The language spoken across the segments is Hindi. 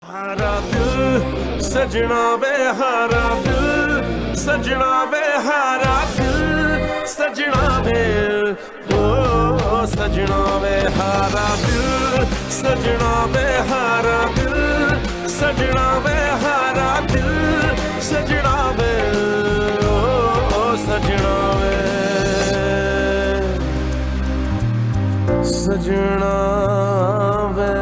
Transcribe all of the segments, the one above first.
हारा दिल सजना वे हारा दिल सजना वे हारा दिल सजना वे ओ सजना वे हारा दिल सजना वे हारा दिल सजना वे हारा दिल सजना वे ओ सजना वे सजना वे।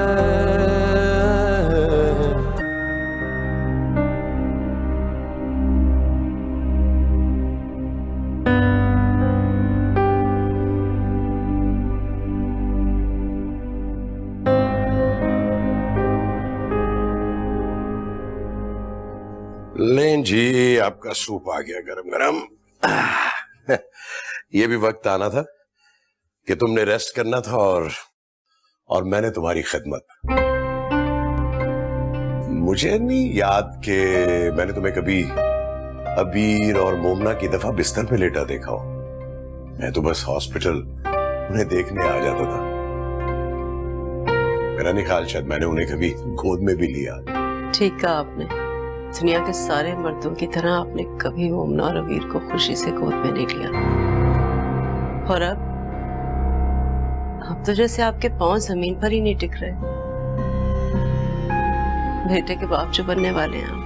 लें जी, आपका सूप आ गया गरम गरम। ये भी वक्त आना था कि तुमने रेस्ट करना था और मैंने तुम्हारी खिदमत। मुझे नहीं याद कि मैंने तुम्हें कभी अबीर और मोमना की दफा बिस्तर पे लेटा देखा हो। मैं तो बस हॉस्पिटल उन्हें देखने आ जाता था। मेरा नहीं ख्याल शायद मैंने उन्हें कभी गोद में भी लिया। ठीक कहा आपने। दुनिया के सारे मर्दों की तरह आपने कभी मोमना और अबीर को खुशी से गोद में नहीं लिया। और अब तो जैसे आपके पांव जमीन पर ही नहीं टिक रहे। बेटे के बाप जो बनने वाले हैं आप।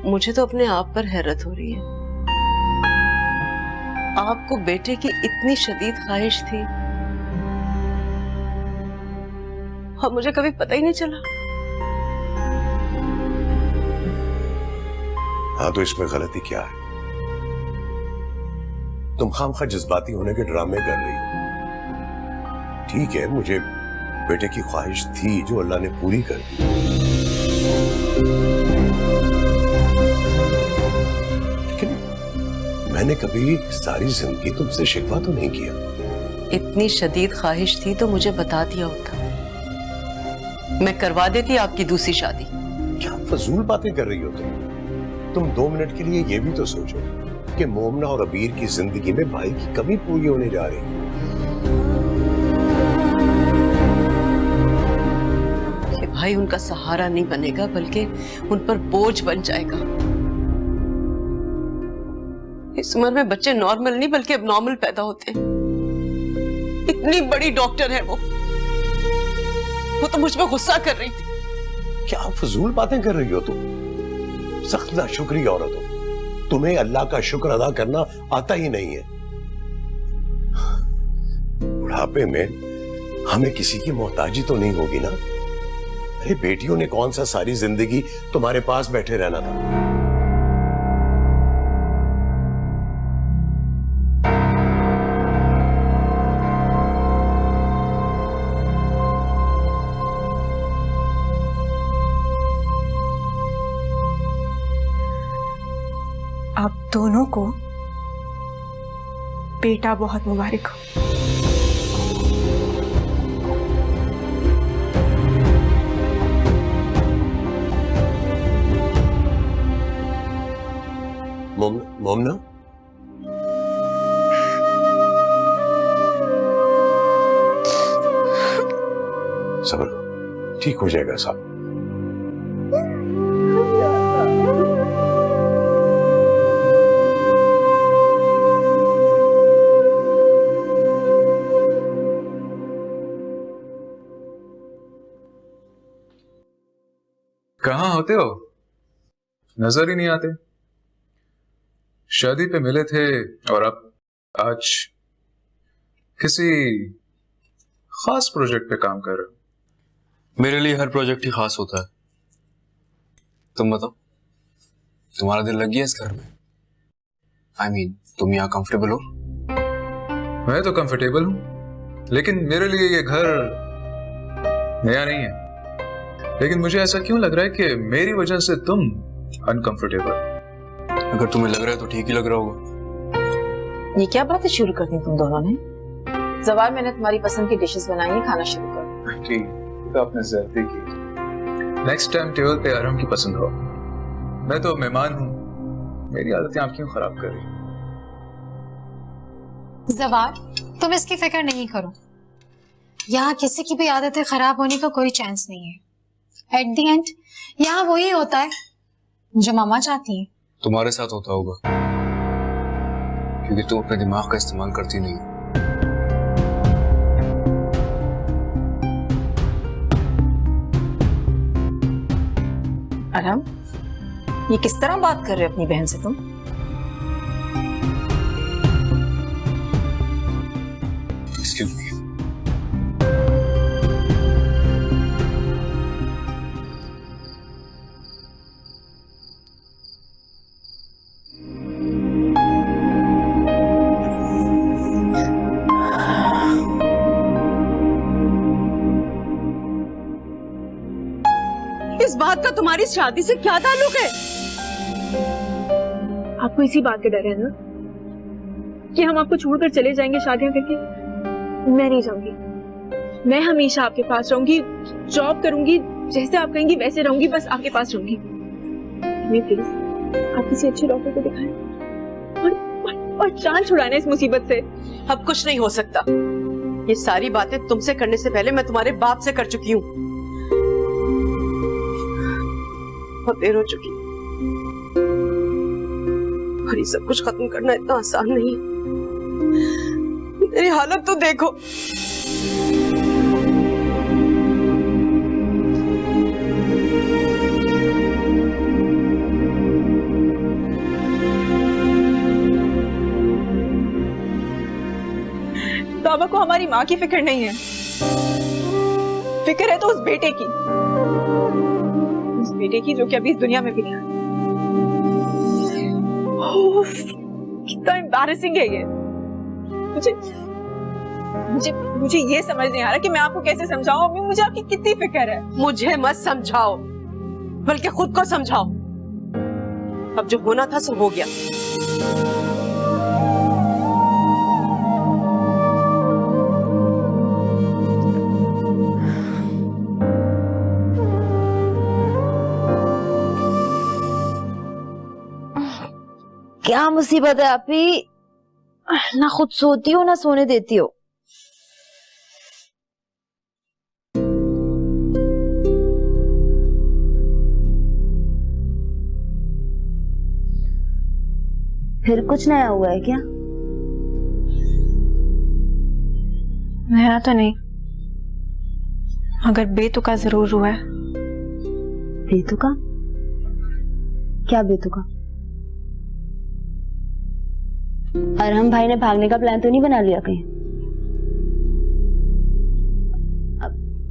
मुझे तो अपने आप पर हैरत हो रही है। आपको बेटे की इतनी शदीद ख्वाहिश थी और मुझे कभी पता ही नहीं चला। हाँ, तो इसमें गलती क्या है? तुम खामखा जज्बाती होने के ड्रामे कर रही हो। ठीक है, मुझे बेटे की ख्वाहिश थी जो अल्लाह ने पूरी कर दी। लेकिन मैंने कभी सारी जिंदगी तुमसे शिकवा तो नहीं किया। इतनी शदीद ख्वाहिश थी तो मुझे बता दिया होता। मैं करवा देती आपकी दूसरी शादी। क्या फजूल बातें कर रही हो तुम 2 मिनट के लिए ये भी तो सोचो कि मोमना और अबीर की जिंदगी में भाई की कमी पूरी होने जा रही है। कि भाई उनका सहारा नहीं बनेगा बल्कि उन पर बोझ बन जाएगा। इस उम्र में बच्चे नॉर्मल नहीं बल्कि एबनॉर्मल पैदा होते हैं। इतनी बड़ी डॉक्टर है वो तो मुझ पर गुस्सा कर रही थी। क्या फजूल बातें कर रही हो तुम? सख्त नाशुक्री औरत हो। तुम्हें अल्लाह का शुक्र अदा करना आता ही नहीं है। बुढ़ापे में हमें किसी की मोहताजी तो नहीं होगी ना? अरे बेटियों ने कौन सा सारी जिंदगी तुम्हारे पास बैठे रहना था? आप दोनों को बेटा बहुत मुबारक हो। मोमना, सब्र, ठीक हो जाएगा सब। कहाँ होते हो? नजर ही नहीं आते। शादी पे मिले थे और अब आज किसी खास प्रोजेक्ट पे काम कर रहे हो। मेरे लिए हर प्रोजेक्ट ही खास होता है। तुम बताओ, तुम्हारा दिल लग गया इस घर में? I mean, तुम यहाँ कंफर्टेबल हो? मैं तो कंफर्टेबल हूं, लेकिन मेरे लिए ये घर नया नहीं है। लेकिन मुझे ऐसा क्यों लग रहा है कि मेरी वजह से तुम अनकंफर्टेबल। अगर तुम्हें लग रहा है तो ठीक ही लग रहा होगा। ये क्या बातें शुरू कर दी तुम दोनों ने? जवार, मैंने तुम्हारी पसंद की डिशेस बनाई है, खाना शुरू करो। ठीक, तो आपने ज्यादती की। नेक्स्ट टाइम टेबल पे आराम की पसंद हो। मैं तो मेहमान हूँ, मेरी आदतें आप क्यों खराब कर रही? जवार, तुम इसकी फिक्र नहीं करो। यहाँ किसी की भी आदतें खराब होने का कोई चांस नहीं है। एट द एंड यहाँ वही होता है जो मामा चाहती है। तुम्हारे साथ होता होगा क्योंकि तुम अपने दिमाग का इस्तेमाल करती नहीं। अरहम, ये किस तरह बात कर रहे हो अपनी बहन से तुम? Excuse me. इस बात का तुम्हारी शादी से क्या ताल्लुक है? आपको इसी बात का डर है ना कि हम आपको छोड़कर चले जाएंगे शादियां करके? मैं नहीं जाऊंगी। मैं हमेशा आपके पास रहूंगी, जॉब करूंगी, जैसे आप कहेंगी वैसे रहूंगी, बस आपके पास रहूंगी। मैं प्लीज आप किसी अच्छे डॉक्टर को दिखाएं और जान छुड़ाना इस मुसीबत से। अब कुछ नहीं हो सकता। ये सारी बातें तुमसे करने से पहले मैं तुम्हारे बाप से कर चुकी हूँ। बहुत देर हो चुकी और ये सब कुछ खत्म करना इतना आसान नहीं। मेरी हालत तो देखो। बाबा को हमारी माँ की फिक्र नहीं है, फिक्र है तो उस बेटे की, उस बेटे की जो कि अभी इस दुनिया में भी नहीं है। ओफ, कितना एम्बैरेसिंग है ये। मुझे मुझे मुझे ये समझ नहीं आ रहा कि मैं आपको कैसे समझाऊं। अम्मी, मुझे आपकी कितनी फिक्र है। मुझे मत समझाओ, बल्कि खुद को समझाओ। अब जो होना था सो हो गया। क्या मुसीबत है आपी? ना खुद सोती हो ना सोने देती हो। फिर कुछ नया हुआ है क्या? नया तो नहीं, मगर बेतुका जरूर हुआ है। बेतुका? क्या बेतुका? अरहम भाई ने भागने का प्लान तो नहीं बना लिया कहीं?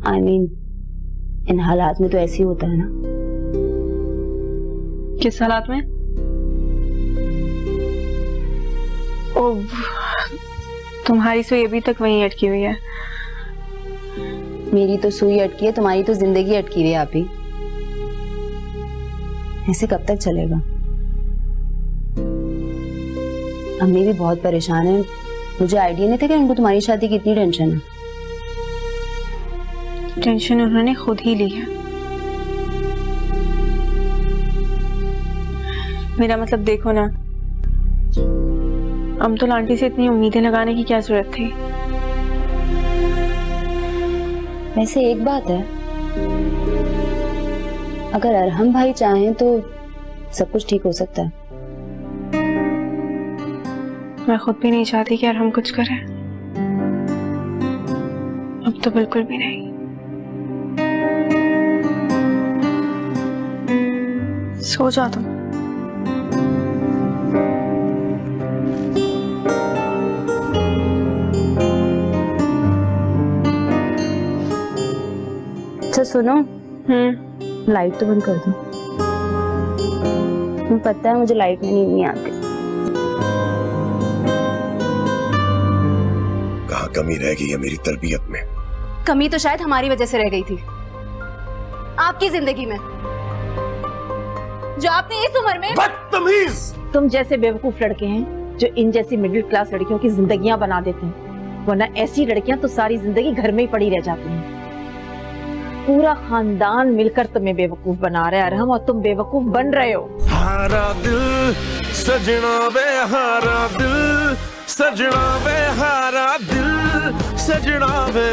आई मीन इन हालात में तो ऐसे ही होता है ना। किस हालात में? ओ, तुम्हारी सुई अभी तक वहीं अटकी हुई है। मेरी तो सुई अटकी है, तुम्हारी तो जिंदगी अटकी हुई है आप ही। ऐसे कब तक चलेगा? अम्मी भी बहुत परेशान है। मुझे आइडिया नहीं था कि उनको तुम्हारी शादी की इतनी टेंशन है। टेंशन उन्होंने खुद ही ली है। मेरा मतलब देखो ना, अमतुल आंटी से इतनी उम्मीदें लगाने की क्या जरूरत थी? वैसे एक बात है, अगर अरहम भाई चाहें तो सब कुछ ठीक हो सकता है। मैं खुद भी नहीं चाहती कि अरहम कुछ करे। अब तो बिल्कुल भी नहीं। सो जाओ तुम। अच्छा सुनो, लाइट तो बंद कर दो। तुम्हें पता है मुझे लाइट में नींद नहीं आती। कहाँ कमी रह गई है मेरी तरबियत में? कमी तो शायद हमारी वजह से रह गई थी, आपकी जिंदगी में, जो आपने इस उम्र में। बदतमीज! तुम जैसे बेवकूफ लड़के हैं जो इन जैसी मिडिल क्लास लड़कियों की जिंदगियां बना देते हैं, वरना ऐसी लड़कियां तो सारी जिंदगी घर में ही पड़ी रह जाती हैं। पूरा खानदान मिलकर तुम्हें बेवकूफ बना रहा है अरहम, और तुम बेवकूफ बन रहे हो। हारा दिल सजना वे हारा दिल, सजना वे हारा दिल सजना वे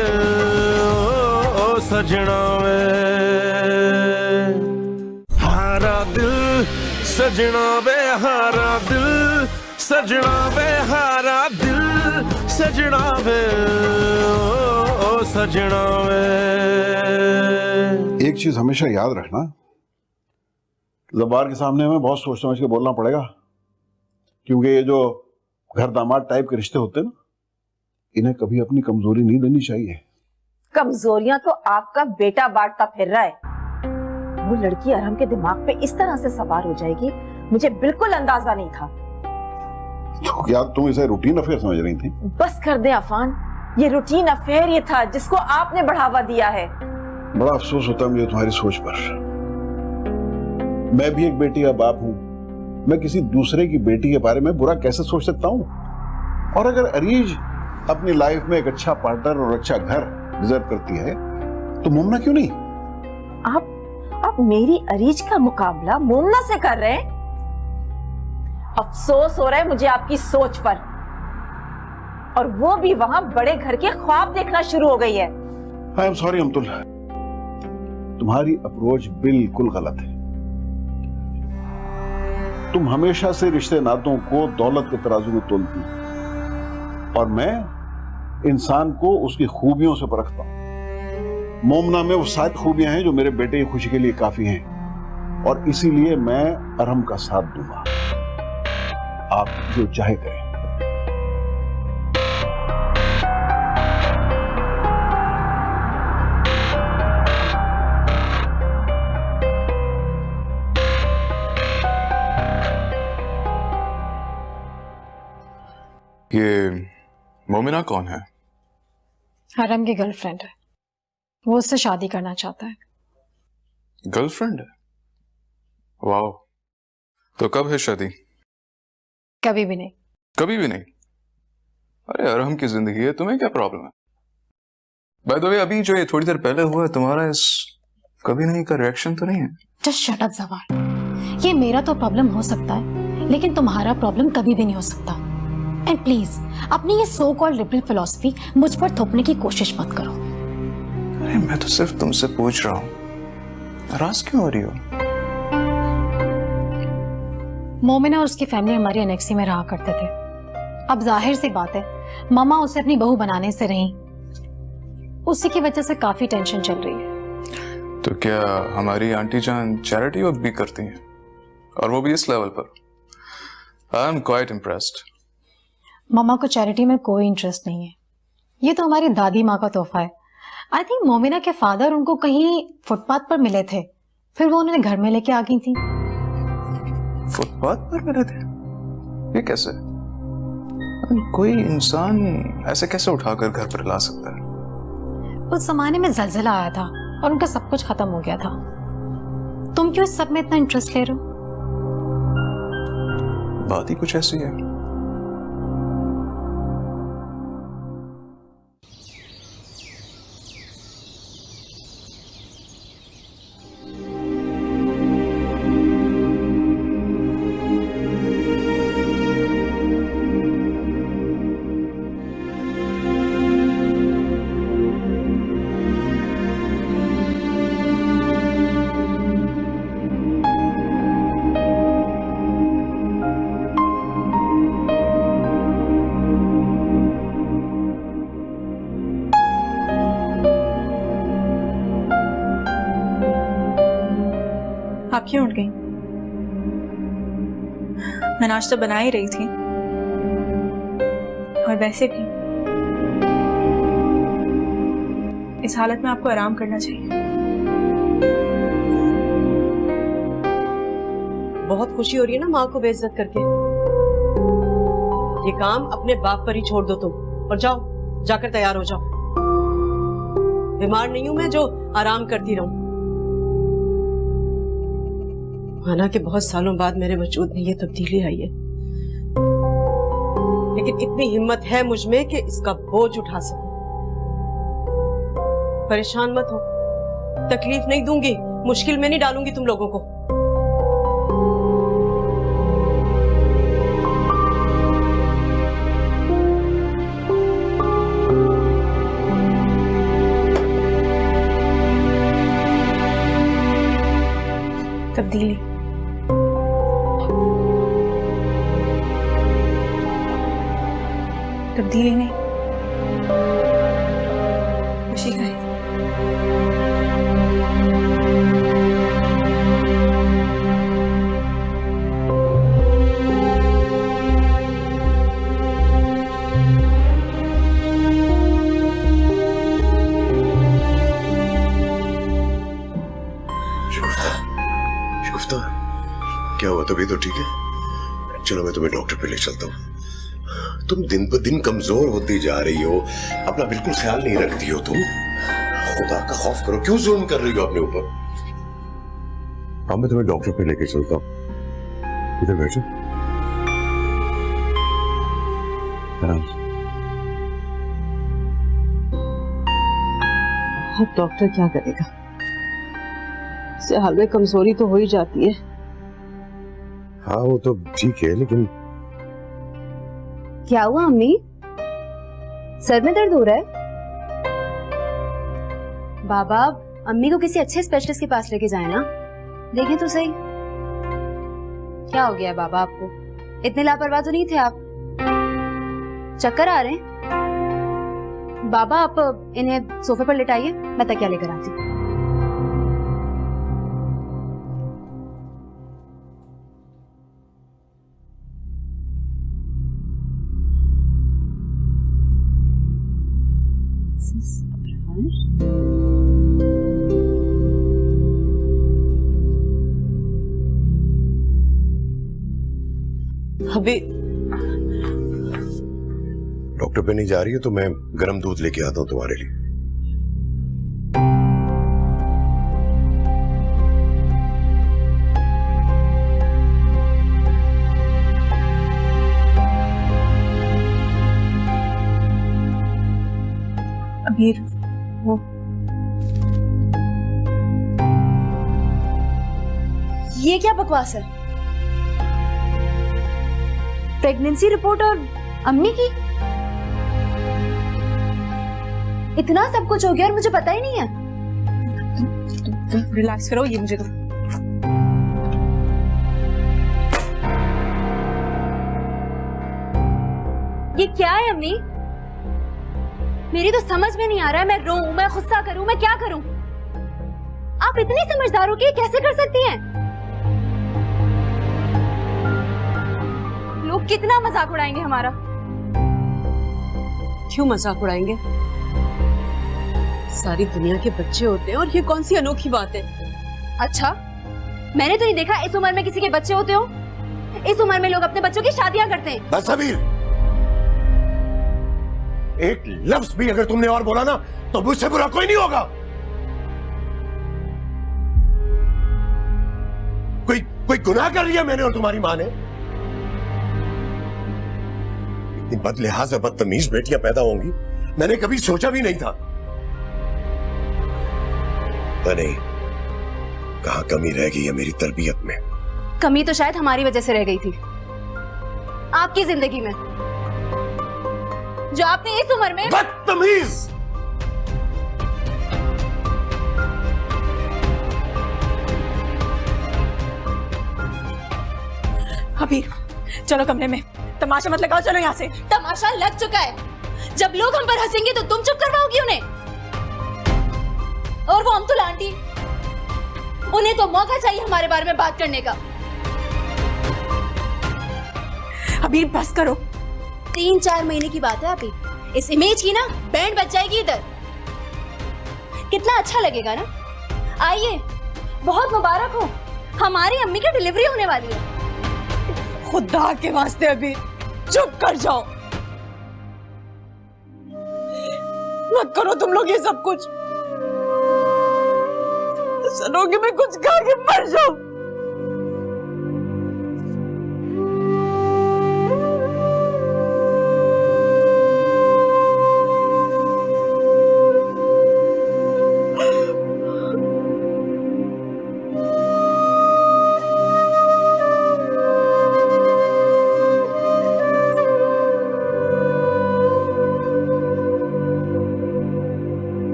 ओ सजना वे हारा दिल सजना वे हारा दिल सजना वे हारा दिल सजना वे ओ सजना वे। एक चीज हमेशा याद रखना, ज़बार के सामने हमें बहुत सोच समझ के बोलना पड़ेगा, क्योंकि ये जो घर दामाद टाइप के रिश्ते होते हैं ना, इन्हें कभी अपनी कमजोरी नहीं देनी चाहिए। कमजोरियां तो आपका बेटा बांटता फिर रहा है। वो लड़की अरहम के दिमाग पे इस तरह से सवार हो जाएगी, मुझे बिल्कुल अंदाजा नहीं था। तो क्या तुम इसे रूटीन अफेयर समझ रही थी? बस कर दे अफान, ये रूटीन अफेयर ये था जिसको आपने बढ़ावा दिया है। बड़ा अफसोस होता है मुझे तुम्हारी सोच पर। मैं भी एक बेटी का बाप हूं, मैं किसी दूसरे की बेटी के बारे में बुरा कैसे सोच सकता हूं? और अगर अरीज अपनी लाइफ में एक अच्छा पार्टनर और अच्छा घर डिजर्व करती है तो मोमना क्यों नहीं? आप मेरी अरीज का मुकाबला मोमना से कर रहे हैं? अफसोस हो रहा है मुझे आपकी सोच पर, और वो भी वहां बड़े घर के ख्वाब देखना शुरू हो गई है। आई एम सॉरी अमतुल, तुम्हारी अप्रोच बिल्कुल गलत है। तुम हमेशा से रिश्ते नातों को दौलत के तराजू में तोलती हो, और मैं इंसान को उसकी खूबियों से परखता हूं। मोमना में वो सारी खूबियां हैं जो मेरे बेटे की खुशी के लिए काफी हैं, और इसीलिए मैं अरहम का साथ दूंगा। आप जो चाहे करें। ये मोमिना कौन है? अरहम की गर्लफ्रेंड है, वो उससे शादी करना चाहता है। गर्लफ्रेंड है? वाह, तो कब है शादी? कभी भी नहीं। कभी भी नहीं? अरे अरहम की जिंदगी है, तुम्हें क्या प्रॉब्लम है? बाय द वे, अभी जो ये थोड़ी देर पहले हुआ है, तुम्हारा इस कभी नहीं का रिएक्शन तो नहीं है? जस्ट शट अप ज़बार। ये मेरा तो प्रॉब्लम हो सकता है, लेकिन तुम्हारा प्रॉब्लम कभी भी नहीं हो सकता। एंड प्लीज अपनी ये सो कॉल्ड लिबरल फिलॉसफी मुझ पर थोपने की कोशिश मत करो। अरे मैं तो सिर्फ तुमसे पूछ रहा हूँ, नाराज क्यों हो रही हो? मोमिना और उसकी फैमिली हमारी एनेक्सी में रहा करते थे। अब जाहिर सी बात है, मामा उसे अपनी बहू बनाने से रही, उसी की वजह से काफी टेंशन चल रही है। तो क्या हमारी आंटी जान चैरिटी वर्क भी करती हैं, और वो भी इस लेवल पर? I am quite impressed. मामा को चैरिटी में कोई इंटरेस्ट नहीं है, ये तो हमारी दादी माँ का तोहफा है। आई थिंक मोमिना के फादर उनको कहीं फुटपाथ पर मिले थे, फिर वो उन्हें घर में लेके आ गई थी। फुटपाथ पर मिले थे? ये कैसे? कोई इंसान ऐसे कैसे उठाकर घर पर ला सकता है? उस जमाने में जलजिला आया था और उनका सब कुछ खत्म हो गया था। तुम क्यों इस सब में इतना इंटरेस्ट ले रहे हो? बात ही कुछ ऐसी है। आप क्यों उठ गई? मैं नाश्ता बना ही रही थी, और वैसे भी इस हालत में आपको आराम करना चाहिए। बहुत खुशी हो रही है ना माँ को बेइज्जत करके? ये काम अपने बाप पर ही छोड़ दो तुम, और जाओ, जाकर तैयार हो जाओ। बीमार नहीं हूं मैं जो आराम करती रहूं। माना कि बहुत सालों बाद मेरे वजूद में ये तब्दीली आई है, लेकिन इतनी हिम्मत है मुझ में कि इसका बोझ उठा सकूं। परेशान मत हो, तकलीफ नहीं दूंगी, मुश्किल में नहीं डालूंगी तुम लोगों को। तब्दीली। तब्दीली नहीं, खुशी का है। शुफ्ता, क्या हुआ? तबीयत तो ठीक है? चलो मैं तुम्हें डॉक्टर पे ले चलता हूँ। तुम दिन ब दिन कमजोर होती जा रही हो, अपना बिल्कुल ख्याल नहीं रखती हो तुम। खुदा का खौफ करो, क्यों जुल्म कर रही हो अपने ऊपर? अब मैं तुम्हें डॉक्टर पे लेके चलता हूँ। इधर बैठो, आराम से। अब डॉक्टर क्या करेगा? इससे हाल में कमजोरी तो हो ही जाती है। हाँ वो तो ठीक है, लेकिन क्या हुआ अम्मी? सर में दर्द हो रहा है? बाबा, अम्मी को किसी अच्छे स्पेशलिस्ट के पास लेके जाए ना। देखें तो सही, क्या हो गया है बाबा आपको? इतने लापरवाह तो नहीं थे आप। चक्कर आ रहे हैं? बाबा आप इन्हें सोफे पर लिटाइए, मैं तकिया लेकर आती हूँ। अभी डॉक्टर पे नहीं जा रही है तो मैं गर्म दूध लेके आता हूँ तुम्हारे लिए। अबीर, वो ये क्या बकवास है? प्रेगनेंसी रिपोर्ट और अम्मी की? इतना सब कुछ हो गया और मुझे पता ही नहीं है। तुम रिलैक्स करो, ये मुझे दो। ये क्या है अम्मी? मेरी तो समझ में नहीं आ रहा है। मैं रोऊं, मैं गुस्सा करूं, मैं क्या करूं? आप इतनी समझदार हो कि कैसे कर सकती हैं? लोग कितना मजाक उड़ाएंगे हमारा। क्यों मजाक उड़ाएंगे? सारी दुनिया के बच्चे होते हैं और ये कौन सी अनोखी बात है? अच्छा, मैंने तो नहीं देखा इस उम्र में किसी के बच्चे होते हो। इस उम्र में लोग अपने बच्चों की शादियां करते हैं। बस अबीर, एक लफ्ज भी अगर तुमने और बोला ना तो मुझसे बुरा कोई नहीं होगा। कोई गुनाह कर लिया मैंने और तुम्हारी मां ने? इतनी बदलिहाज और बदतमीज बेटियां पैदा होंगी मैंने कभी सोचा भी नहीं था। नहीं, कहां कमी रह गई है मेरी तरबियत में? कमी तो शायद हमारी वजह से रह गई थी, आपकी जिंदगी में, जो आपने इस उम्र में। बदतमीज! अबीर, चलो कमरे में, तमाशा मत लगाओ, चलो यहाँ से। तमाशा लग चुका है। जब लोग हम पर हंसेंगे तो तुम चुप करवाओगी उन्हें। और वो अमतुल आंटी, उन्हें तो मौका चाहिए हमारे बारे में बात करने का। अबीर बस करो। 3-4 महीने की बात है अभी। इस इमेज की ना बैंड बज जाएगी इधर। कितना अच्छा लगेगा ना। आइए, बहुत मुबारक हो, हमारी अम्मी की डिलीवरी होने वाली है। खुदा के वास्ते अभी चुप कर जाओ, मत करो तुम लोग ये सब कुछ। सुनोगे मैं कुछ खा के मर जाऊं।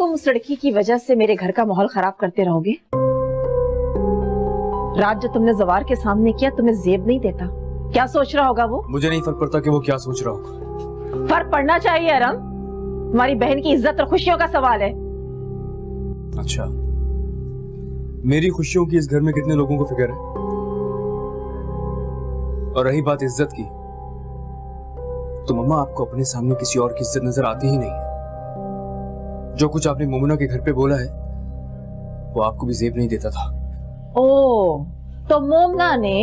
तुम उस लड़की की वजह से मेरे घर का माहौल खराब करते रहोगे? रात जो तुमने जवार के सामने किया, तुम्हें जेब नहीं देता? क्या सोच रहा होगा वो? मुझे नहीं फर्क पड़ता कि वो क्या सोच रहा होगा। फर्क पड़ना चाहिए अरम। तुम्हारी बहन की इज्जत और खुशियों का सवाल है। अच्छा, मेरी खुशियों की इस घर में कितने लोगों को फिक्र है? और रही बात इज्जत की, तो मम्मा आपको अपने सामने किसी और की इज्जत नजर आती ही नहीं है। जो कुछ आपने मोमिना के घर पे बोला है वो आपको भी जेब नहीं देता था। ओ, तो मोमना ने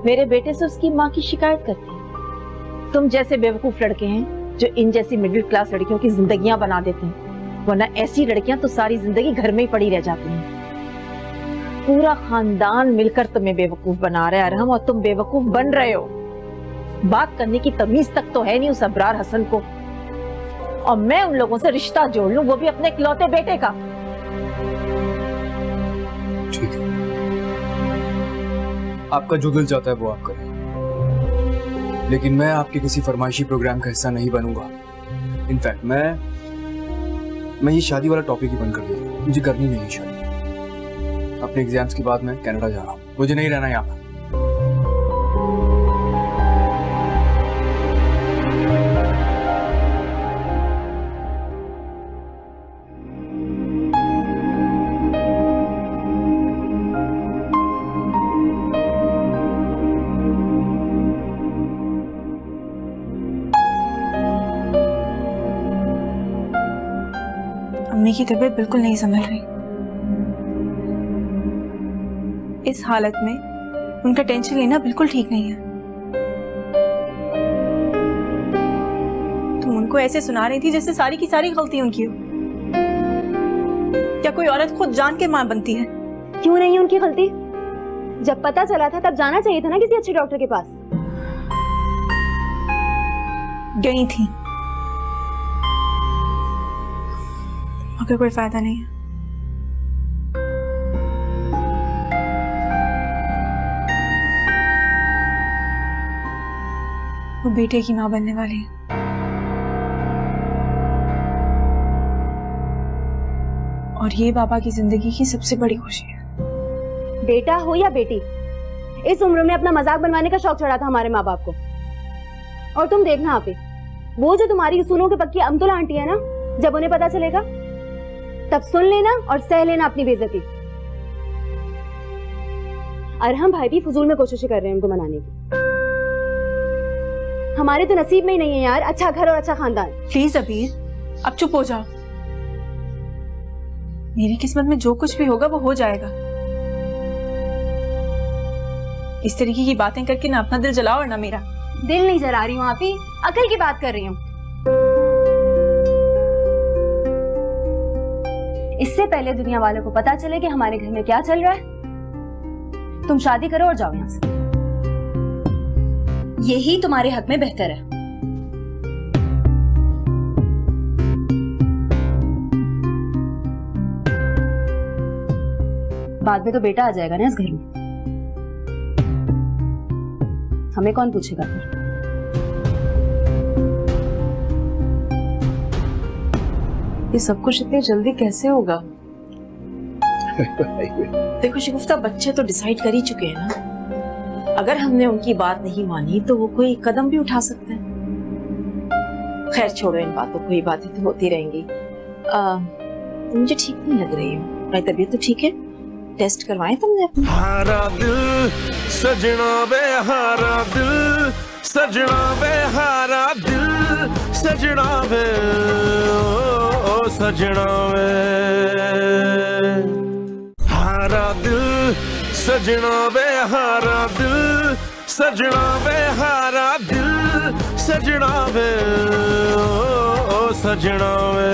मेरे बेटे से उसकी माँ की शिकायत करती। तुम जैसे बेवकूफ लड़के हैं जो इन जैसी मिडिल क्लास लड़कियों की जिंदगियां बना देते हैं, वरना ऐसी लड़कियां तो सारी जिंदगी घर में ही पड़ी रह जाती हैं। पूरा खानदान मिलकर तुम्हें बेवकूफ बना रहा है अरहम, और तुम बेवकूफ बन रहे हो। बात करने की तमीज तक तो है नहीं उस अबरार हसन को, और मैं उन लोगों से रिश्ता जोड़ लूं, वो भी अपने इकलौते बेटे का। ठीक है, आपका जो दिल चाहता है वो आप करें, लेकिन मैं आपके किसी फरमाइशी प्रोग्राम का हिस्सा नहीं बनूंगा। इनफैक्ट मैं ये शादी वाला टॉपिक ही बंद कर दूंगा। मुझे करनी नहीं है शादी। अपने एग्जाम्स के बाद मैं कनाडा जा रहा हूँ, मुझे नहीं रहना यहाँ पर। अम्मी की तबीयत बिल्कुल नहीं संभल रही। इस हालत में उनका टेंशन लेना बिल्कुल ठीक नहीं है। तुम उनको ऐसे सुना रही थी जैसे सारी की सारी गलती उनकी हो। क्या कोई औरत खुद जान के मां बनती है? क्यों नहीं उनकी गलती? जब पता चला था तब जाना चाहिए था ना किसी अच्छे डॉक्टर के पास। गई थी, मगर कोई फायदा नहीं है। वो बेटे की मां बनने वाली है। और ये बाबा की जिंदगी की सबसे बड़ी खुशी है। बेटा हो या बेटी, इस उम्र में अपना मजाक बनवाने का शौक चढ़ा था हमारे माँ बाप को। और तुम देखना आप ही, वो जो तुम्हारी सुनों के पक्की अमतुल आंटी है ना, जब उन्हें पता चलेगा तब सुन लेना और सह लेना अपनी बेइज्जती। अरहम भाई भी फजूल में कोशिशें कर रहे हैं उनको मनाने की। हमारे तो नसीब में ही नहीं है यार अच्छा घर और अच्छा खानदान। प्लीज अबीर, अब चुप हो जाओ। मेरी किस्मत में जो कुछ भी होगा वो हो जाएगा। इस तरीके की बातें करके ना अपना दिल जलाओ और ना मेरा। दिल नहीं जला रही हूँ आप ही, अकल की बात कर रही हूँ। इससे पहले दुनिया वालों को पता चले कि हमारे घर में क्या चल रहा है, तुम शादी करो और जाओ यहाँ से। यही तुम्हारे हक में बेहतर है। बाद में तो बेटा आ जाएगा ना इस घर में, हमें कौन पूछेगा फिर? ये सब कुछ इतनी जल्दी कैसे होगा? देखो शिगुफ्ता, बच्चे तो डिसाइड कर ही चुके हैं ना। अगर हमने उनकी बात नहीं मानी तो वो कोई कदम भी उठा सकते हैं। खैर छोड़ो इन बातों को, ये बातें तो होती रहेंगी। मुझे ठीक नहीं लग रही हूँ। मेरी तबीयत तो ठीक है, टेस्ट करवाएं तुमने अपना? हारा दिल सजना वे हारा दिल, सजना वे हारा दिल, सजना वे ओ सजना वे हारा दिल, सजना वे हारा दिल, सजना वे हारा दिल, सजना वे ओ सजना वे।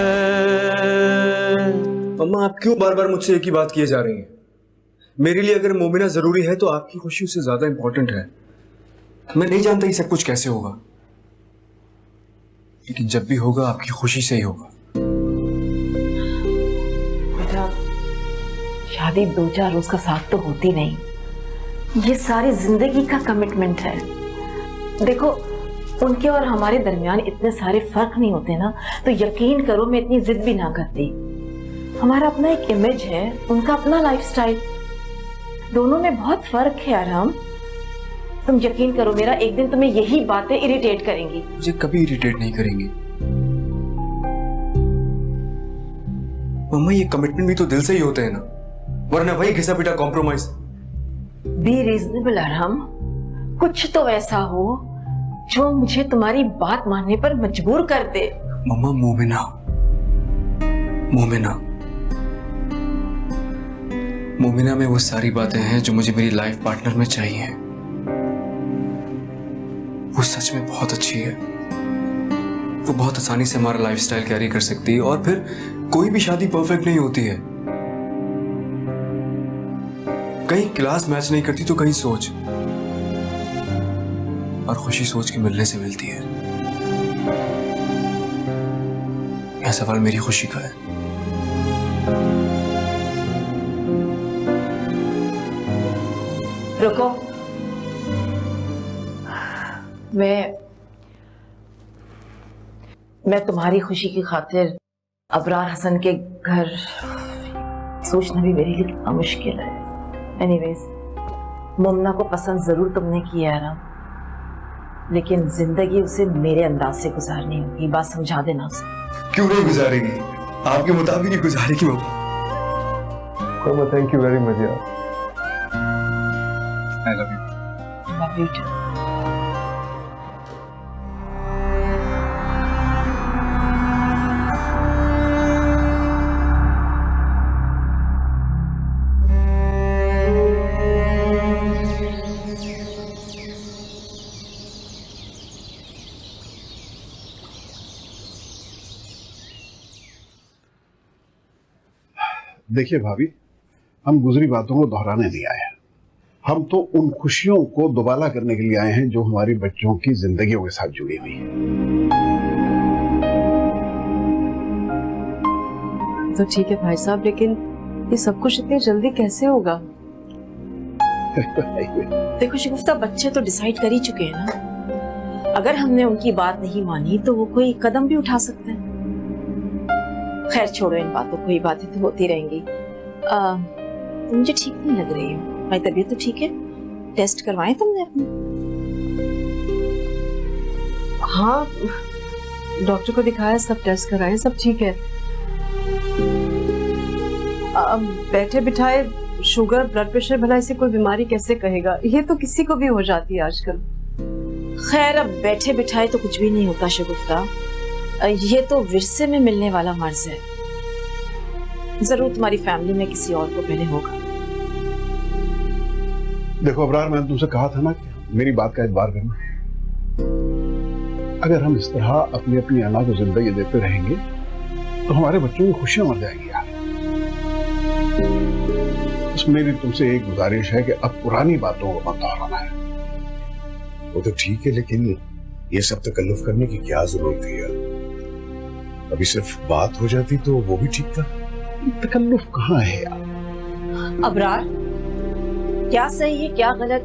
मम्मा, आप क्यों बार बार मुझसे एक ही बात किए जा रही हैं? मेरे लिए अगर मोमिना जरूरी है तो आपकी खुशी उससे ज्यादा इंपॉर्टेंट है। मैं नहीं जानता ये सब कुछ कैसे होगा, लेकिन जब भी होगा आपकी खुशी से ही होगा। बेटा, शादी 2-4 रोज का साथ तो होती नहीं, ये सारी जिंदगी का कमिटमेंट है। देखो, उनके और हमारे दरमियान इतने सारे फर्क नहीं होते ना, तो यकीन करो मैं इतनी जिद भी ना करती। हमारा अपना एक इमेज है, उनका अपना लाइफस्टाइल, दोनों में बहुत फर्क है आराम। तुम यकीन करो मेरा, एक दिन तुम्हें यही बातें इरिटेट करेंगी। मुझे कभी इरिटेट नहीं करेंगी। मम्मा, ये कमिटमेंट भी तो दिल से ही होते हैं ना, वरना वही घिसा पिटा कॉम्प्रोमाइज। बी रीजनेबल आराम, कुछ तो ऐसा हो जो मुझे तुम्हारी बात मानने पर मजबूर कर दे। मम्मा, मोमिना, मोमिना, मोमिना में वो सारी बातें हैं जो मुझे मेरी लाइफ पार्टनर में चाहिए। वो सच में बहुत अच्छी है। वो बहुत आसानी से हमारा लाइफस्टाइल कैरी कर सकती है, और फिर कोई भी शादी परफेक्ट नहीं होती है। कहीं क्लास मैच नहीं करती तो कहीं सोच, और खुशी सोच के मिलने से मिलती है। यह सवाल मेरी खुशी का है। रुको, मैं तुम्हारी खुशी की खातिर अबरार हसन के घर सोचना भी मेरे लिए कितना मुश्किल है। एनीवेज, मुमना को पसंद जरूर तुमने किया है ना, लेकिन जिंदगी उसे मेरे अंदाज से गुजारनी होगी। बात समझा देना उसे। क्यों नहीं गुजारेगी? आपके मुताबिक ही गुजारेगी मम्मा। थैंक यू वेरी मच यार। I love you. Love you too. देखिए भाभी, हम गुजरी बातों को दोहराने नहीं आए हैं। हम तो उन खुशियों को दोबारा करने के लिए आए हैं जो हमारी बच्चों की जिंदगियों के साथ जुड़ी हुई है। तो ठीक है भाई साहब, लेकिन ये सब कुछ इतनी जल्दी कैसे होगा? देखो शिगुफ्ता, बच्चे तो डिसाइड कर ही चुके हैं ना। अगर हमने उनकी बात नहीं मानी तो वो कोई कदम भी उठा सकते हैं। खैर छोड़ो इन बातों को, ये बातें तो होती रहेंगी। मुझे ठीक नहीं लग रही हो। मेरी तबीयत तो ठीक है? टेस्ट करवाएं तुमने अपने? हाँ, डॉक्टर को दिखाया, सब टेस्ट कराए, सब ठीक है। अब बैठे बिठाए शुगर, ब्लड प्रेशर, भला इसे कोई बीमारी कैसे कहेगा? ये तो किसी को भी हो जाती है आजकल। खैर, अब बैठे बिठाए तो कुछ भी नहीं होता शगुफ्ता, ये तो विरसे में मिलने वाला मर्ज है। जरूर तुम्हारी फैमिली में किसी और को पहले होगा। देखो अबरार, मैंने तुमसे कहा था ना कि मेरी बात का एतबार करना। अगर हम इस तरह अपनी अपनी अना को जिंदगी देते रहेंगे तो हमारे बच्चों की खुशियां मर जाएंगी यार। बस मेरी तुमसे एक गुजारिश है कि अब पुरानी बातों को मत दोहराना है। वो तो ठीक है, लेकिन ये सब तकल्लुफ करने की क्या जरूरत है यार? अभी सिर्फ बात हो जाती तो वो भी ठीक था। तकल्लुफ कहाँ है यार? अबरार, क्या सही है क्या गलत,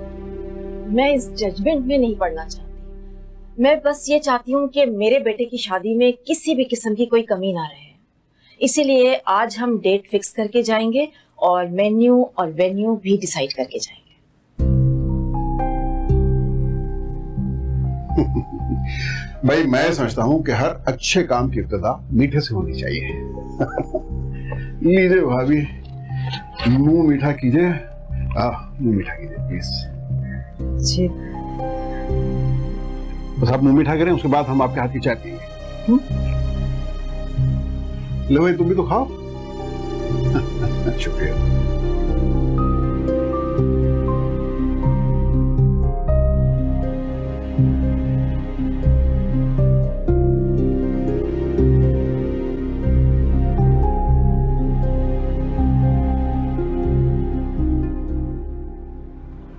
मैं इस जजमेंट में नहीं पड़ना चाहती। मैं बस ये चाहती हूँ कि मेरे बेटे की शादी में किसी भी किस्म की कोई कमी ना रहे। इसीलिए आज हम डेट फिक्स करके जाएंगे और मेन्यू और वेन्यू भी डिसाइड करके जाएंगे। भाई, मैं समझता हूं कि हर अच्छे काम की इब्तिदा मीठे से होनी चाहिए। लीजिए भाभी, मुंह मीठा कीजिए। मुंह मीठा कीजिए प्लीज जी। बस आप मुंह मीठा करें, उसके बाद हम आपके हाथ की चाय पिएंगे। लो भाई, तुम भी तो खाओ। शुक्रिया।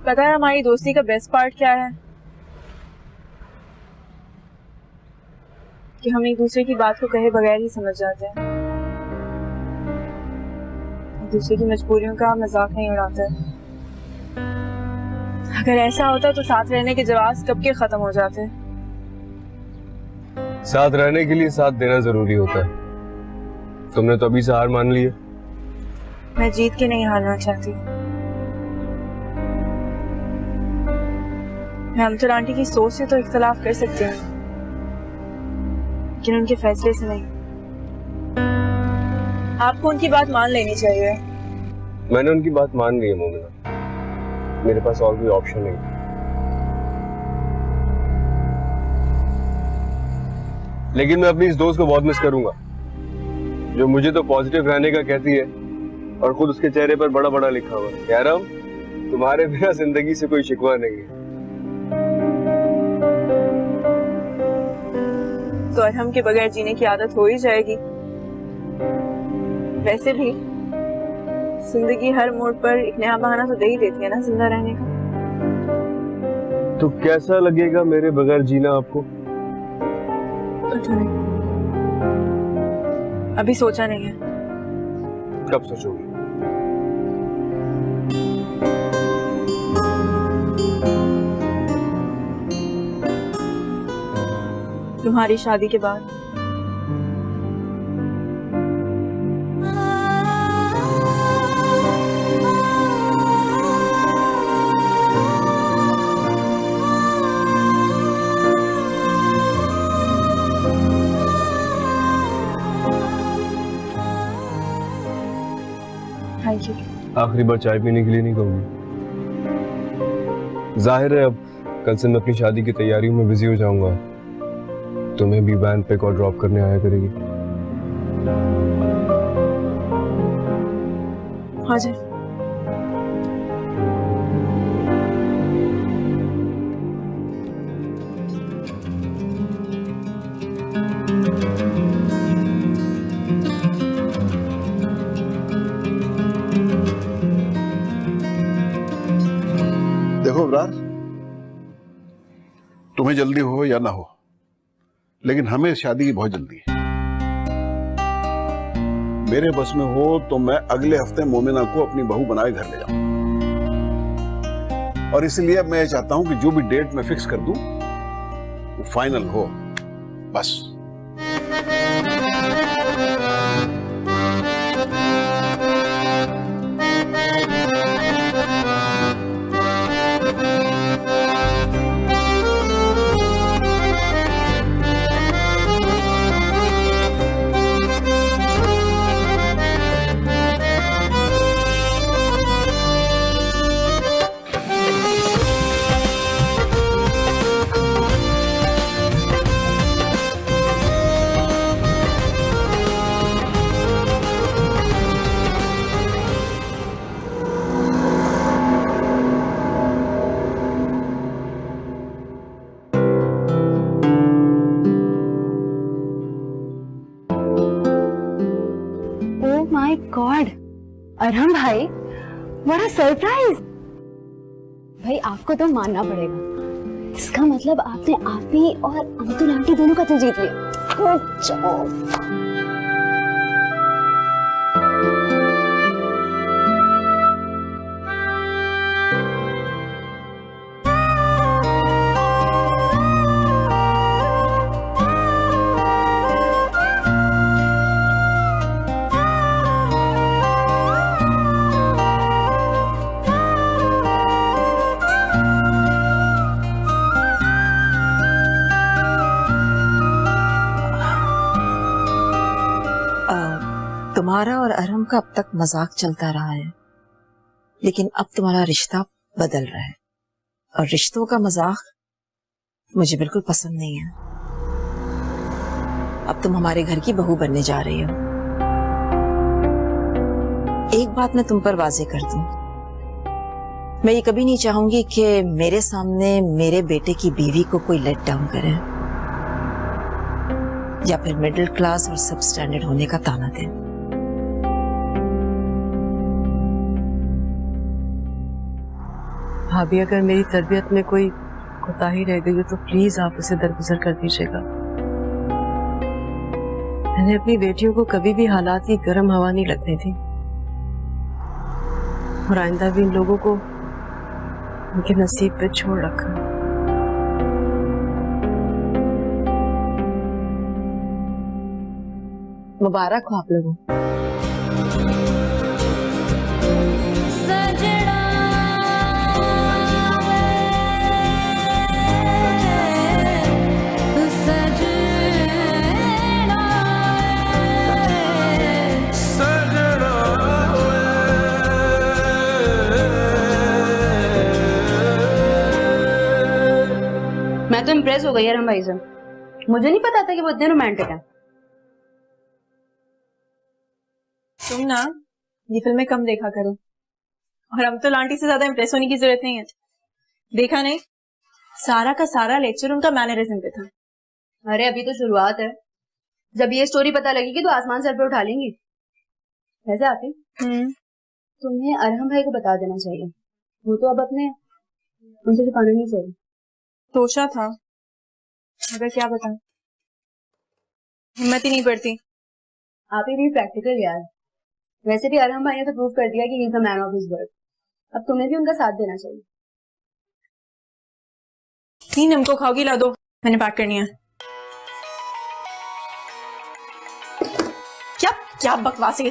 पता है हमारी दोस्ती का बेस्ट पार्ट क्या है? कि हम एक दूसरे की बात को कहे बगैर ही समझ जाते हैं। एक दूसरे की मजबूरियों का मजाक नहीं उड़ाते। अगर ऐसा होता तो साथ रहने के जवाब कब के खत्म हो जाते। साथ रहने के लिए साथ देना जरूरी होता है। तुमने तो अभी से हार मान ली है। मैं जीत के नहीं हारना चाहती। मैं अमतुल आंटी की सोच से तो इख्तलाफ कर सकती हूँ, लेकिन उनके फैसले से नहीं। आपको उनकी बात मान लेनी चाहिए। मैंने उनकी बात मान ली है मोमिना, मेरे पास और कोई ऑप्शन नहीं। लेकिन मैं अपनी इस दोस्त को बहुत मिस करूंगा, जो मुझे तो पॉजिटिव रहने का कहती है और खुद उसके चेहरे पर बड़ा बड़ा लिखा हुआ है, यार हम तुम्हारे बिना जिंदगी से कोई शिकवा नहीं है। तो अरहम के बगैर जीने की आदत हो ही जाएगी। वैसे भी जिंदगी हर मोड़ पर एक नया बहाना तो दे ही देती है ना जिंदा रहने का। तो कैसा लगेगा मेरे बगैर जीना आपको? पता नहीं, अभी सोचा नहीं है। कब सोचोगे? तुम्हारी शादी के बाद। Thank you. आखिरी बार चाय पीने के लिए नहीं कहूंगी। जाहिर है अब कल से मैं अपनी शादी की तैयारियों में बिजी हो जाऊंगा, तुम्हें भी वैन पिक और ड्रॉप करने आया करेगी। हाँ जी। देखो इब्रार, तुम्हें जल्दी हो या ना हो, लेकिन हमें शादी की बहुत जल्दी है। मेरे बस में हो तो मैं अगले हफ्ते मोमिना को अपनी बहू बनाए घर ले जाऊं, और इसलिए मैं चाहता हूं कि जो भी डेट मैं फिक्स कर दूं वो फाइनल हो, बस। माय गॉड, अरहम भाई, बड़ा सरप्राइज। भाई आपको तो मानना पड़ेगा, इसका मतलब आपने आप ही और अमतुल आंटी दोनों का दिल जीत लिया। Good job. तुम्हारा और अरहम का अब तक मजाक चलता रहा है, लेकिन अब तुम्हारा रिश्ता बदल रहा है, और रिश्तों का मजाक मुझे बिल्कुल पसंद नहीं है। अब तुम हमारे घर की बहू बनने जा रही हो। एक बात मैं तुम पर वाजे कर दूं, मैं ये कभी नहीं चाहूंगी कि मेरे सामने मेरे बेटे की बीवी को कोई लेट डाउन करे या फिर मिडिल क्लास और सब स्टैंडर्ड होने का ताना दे। भाभी, अगर मेरी तरबियत में कोई कोताही रह गई हो तो प्लीज आप उसे दरगुजर कर दीजिएगा। मैंने अपनी बेटियों को कभी भी हालात की गर्म हवा नहीं लगने दी, और आइंदा भी इन लोगों को उनके नसीब पे छोड़ रखा। मुबारक हो आप लोगों को। मैं तो इम्प्रेस हो गई यार हम भाई से। मुझे नहीं पता था कि वो इतने रोमांटिक है। तुम ना ये फिल्में कम देखा करो, और हम तो आंटी से ज्यादा इम्प्रेस होने की जरूरत नहीं है। देखा नहीं, सारा का सारा लेक्चर उनका मैनरिज्म पे था। अरे अभी तो शुरुआत है, जब ये स्टोरी पता लगेगी तो आसमान सर पे उठा लेंगी। वैसे आती तुम्हें अरहम भाई को बता देना चाहिए, वो तो अब अपने उनसे छुपाना नहीं चाहिए। सोचा था, मगर क्या बताऊं, हिम्मत ही नहीं पड़ती। आप ही भी प्रैक्टिकल यार। वैसे भी अरहम भाई ने तो प्रूव कर दिया कि he is the man of his word. अब तुम्हें भी उनका साथ देना चाहिए। नहीं, नमको खाओगी, ला दो, मैंने पैक करनी है। क्या क्या बकवास है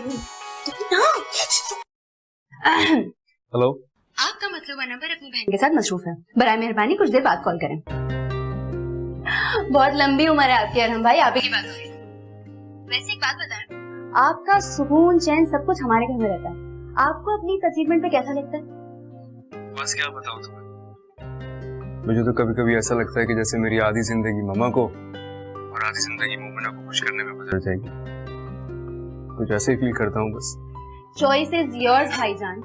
हेलो, आपका मतलब नंबर अपनी बहन के साथ मसरूफ है, बराए मेहरबानी कुछ देर बाद कॉल करें। बहुत लंबी उम्र है आपकी अरहम भाई, आप ही की बात हो रही। वैसे एक बात बताएं, आपका सुकून चैन सब कुछ हमारे घर में रहता है, आपको अपनी इस अचीवमेंट पे कैसा लगता है? बस क्या बताऊं तुम्हें, मुझे तो कभी कभी ऐसा लगता है कि जैसे मेरी आधी जिंदगी ममा को और आधी जिंदगी मोमिना को खुश करने में गुजर जाएगी। कुछ ऐसे ही फील करता हूँ बस। चॉइस इज योर्स भाईजान।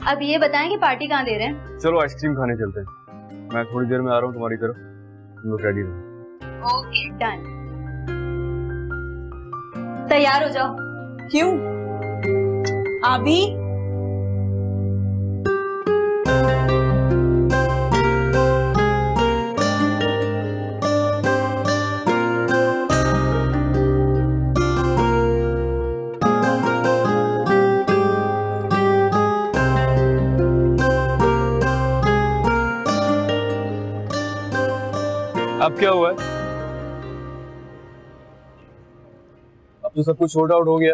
अब ये बताएं कि पार्टी कहाँ दे रहे हैं? चलो आइसक्रीम खाने चलते हैं। मैं थोड़ी देर में आ रहा हूँ तुम्हारी तरफ, तुम लोग रेडी रहो। Okay done. तैयार हो जाओ। क्यों? अभी अब क्या हुआ है? अब तो सब कुछ सॉर्ट आउट हो गया।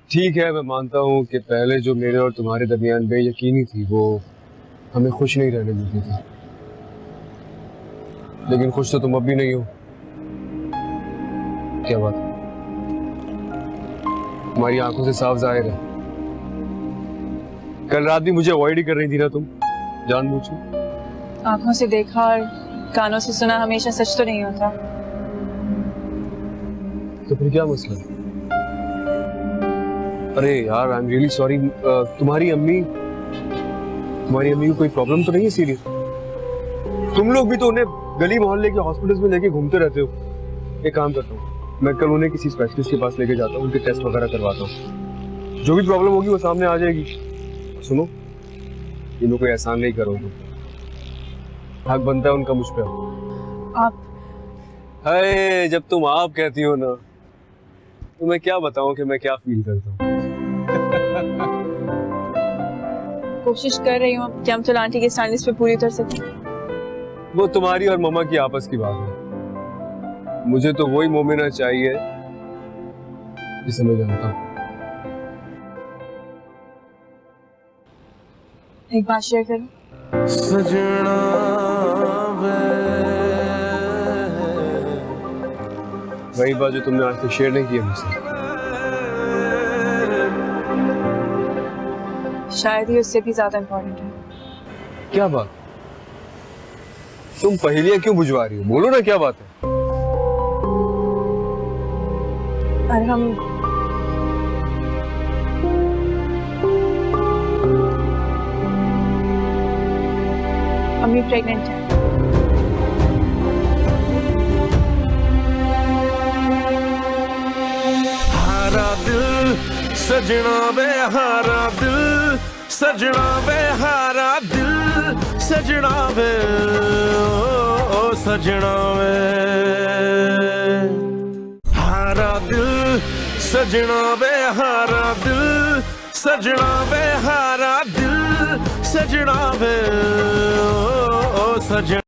ठीक है, मैं मानता हूँ कि पहले जो मेरे और तुम्हारे दरमियान बेयकीनी थी वो हमें खुश नहीं रहने देती थी, लेकिन खुश तो तुम अब भी नहीं हो। क्या बात है? तुम्हारी आंखों से साफ जाहिर है। कल रात भी मुझे अवॉइड ही कर रही थी ना तुम, जानबूझ के? आंखों से देखा और कानों से सुना हमेशा सच तो नहीं होता। तो फिर क्या मसला? अरे यार, आई एम रियली सॉरी। तुम्हारी अम्मी को कोई प्रॉब्लम तो नहीं है सीरियस? तुम लोग भी तो उन्हें गली मोहल्ले के हॉस्पिटल्स में लेके घूमते रहते हो। एक काम करता हूँ, मैं कल उन्हें किसी स्पेशलिस्ट के पास लेके जाता हूँ, उनके टेस्ट वगैरह करवाता हूँ। जो भी प्रॉब्लम होगी वो सामने आ जाएगी। सुनो, ये मैं कोई एहसान नहीं करूँगा, हक बनता है उनका मुझ पे। आप हाय, जब तुम आप कहती हो ना तो मैं क्या बताऊं कि मैं क्या फील करता हूँ। कोशिश कर रही हूँ कि हम तो आंटी के स्टैंडर्ड्स पे पूरी उतर सके। वो तुम्हारी और मम्मा की आपस की बात है। मुझे तो वही मोमिना चाहिए जिसे मैं जानता हूँ। एक बात शेयर करूं? सजना वही बात जो तुमने आज तक शेयर नहीं किया मुझसे। शायद ही उससे भी ज्यादा इम्पोर्टेंट है। क्या बात? तुम पहेलियां क्यों बुझवा रही हो? बोलो ना, क्या बात है? और हम अम्मी प्रेग्नेंट है। हारा दिल सजना वे, हारा दिल सजना वे, हारा दिल सजना वे, ओ सजना वे। हारा दिल सजना वे, हारा दिल सजना वे, हारा दिल सजना वे, ओ सजना।